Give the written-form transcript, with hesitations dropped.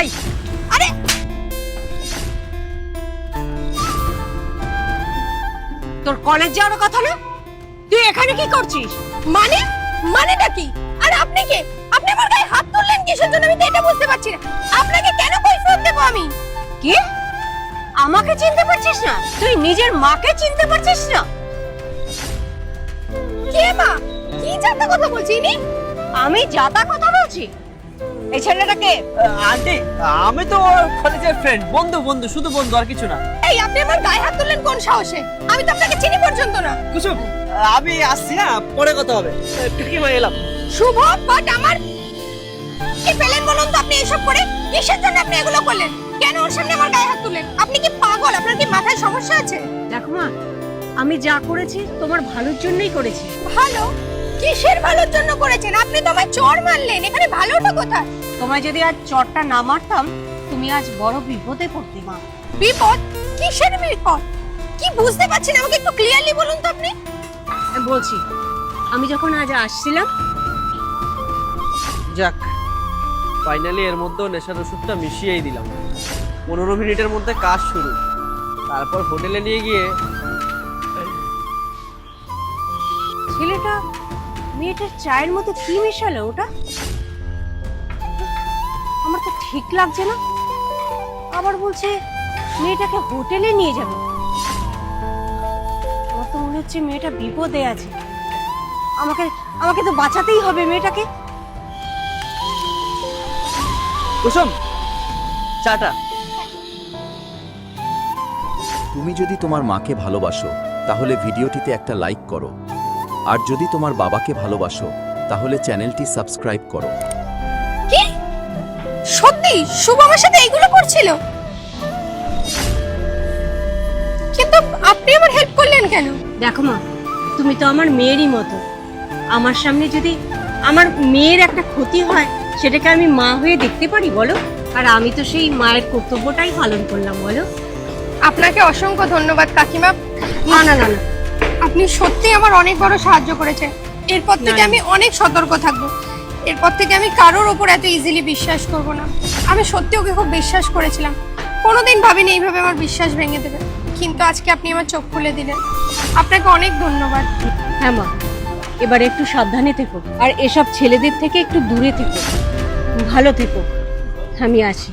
এই আরে তোর কলেজ যাওয়ার কথা না, তুই এখানে কি করছিস? মানেটা কি? আর আপনি কে? আপনি আমার গায়ে হাত তুললেন কিসের জন্য আমি তো এটা বুঝতে পারছি না। আপনাকে কেন কৈফিয়ত দেব আমি? কি? আমাকে চিনতে পারছিস না? তুই নিজের মাকে চিনতে পারছিস না? কে মা? কি জাতা কথা বলছি নি? আমি যাতা কথা বলছি? এই ছেলেটাকে আন্টি, আমি তো ওর কলেজের ফ্রেন্ড, বন্ধু বন্ধু, শুধু বন্ধু, আর কিছু না। এই আপনি আমার গায়ে হাত তুললেন কোন সাহসে? আমি তো আপনাকে চিনি পর্যন্ত না। কুসুম, আমি আসছি, হ্যাঁ, পরে কথা হবে। কি হয়ে এলাম? শুভ বাট আমার কি পেলেন বলুন তো আপনি এসব করে? কিসের জন্য আপনি এগুলো করলেন? কেন ওর সামনে আমার গায়ে হাত তুললেন? আপনি কি পাগল? আপনার কি মাথায় সমস্যা আছে? দেখো মা, আমি যা করেছি তোমার ভালোর জন্যই করেছি। ভালো? কিসের ভালোর জন্য করেছেন? আপনি তো আমায় চড় মারলেন, এখানে ভালোটা কোথায়? তোমায় যদি আজ চটটা না মারতাম তুমি আজ বড় বিপদে পড়তে মা। বিপদ? কিসের বিপদ? কি বুঝতে পারছেন, আমাকে একটু ক্লিয়ারলি বলুন তো আপনি। আমি বলছি, আমি যখন আজ আসছিলাম, যাক, ফাইনালি এর মধ্যে নেশার ওষুধটা মিশিয়েই দিলাম। 15 মিনিটের মধ্যে কাজ শুরু। তারপর হোটেলে নিয়ে গিয়ে ছেলেটা মেয়েটার চায়ের মধ্যে কি মেশালো ওটা? আমার তো ঠিক লাগছে না। আবার বলছে মেয়েটাকে হোটেলে নিয়ে যাবে। আমার তো মনে হচ্ছে মেয়েটা বিপদে আছে। আমাকে আমাকে তো বাঁচাতেই হবে মেয়েটাকে। কুসুম, চাটা। তুমি যদি তোমার মাকে ভালোবাসো তাহলে ভিডিওটিতে একটা লাইক করো, আর যদি তোমার বাবাকে ভালোবাসো তাহলে চ্যানেলটি সাবস্ক্রাইব করো। কি? সত্যি শুভ আমার সাথে এইগুলো করছিল? কিন্তু আপনি আমার হেল্প করলেন কেন? দেখো মা, তুমি তো আমার মেয়েরই মতো। আমার সামনে যদি আমার মেয়ের একটা ক্ষতি হয় সেটাকে আমি মা হয়ে দেখতে পারি বলো? আর আমি তো সেই মায়ের কর্তব্যটাই পালন করলাম বলো। আপনাকে অসংখ্য ধন্যবাদ কাকিমা। না না না না, আপনি সত্যি আমার অনেক বড় সাহায্য করেছেন। এরপর থেকে না, না। আমি অনেক সতর্ক থাকবো। এরপর থেকে আমি কারোর ওপর এত ইজিলি বিশ্বাস করব না। আমি সত্যি ওকে খুব বিশ্বাস করেছিলাম, কোনোদিন ভাবিনি এইভাবে আমার বিশ্বাস ভেঙে দেবে। কিন্তু আজকে আপনি আমার চোখ খুলে দিলেন, আপনাকে অনেক ধন্যবাদ। হ্যাঁ মা, এবার একটু সাবধানে থেকো, আর এসব ছেলেদের থেকে একটু দূরে থেকো, ভালো থেকো। আমি আসি।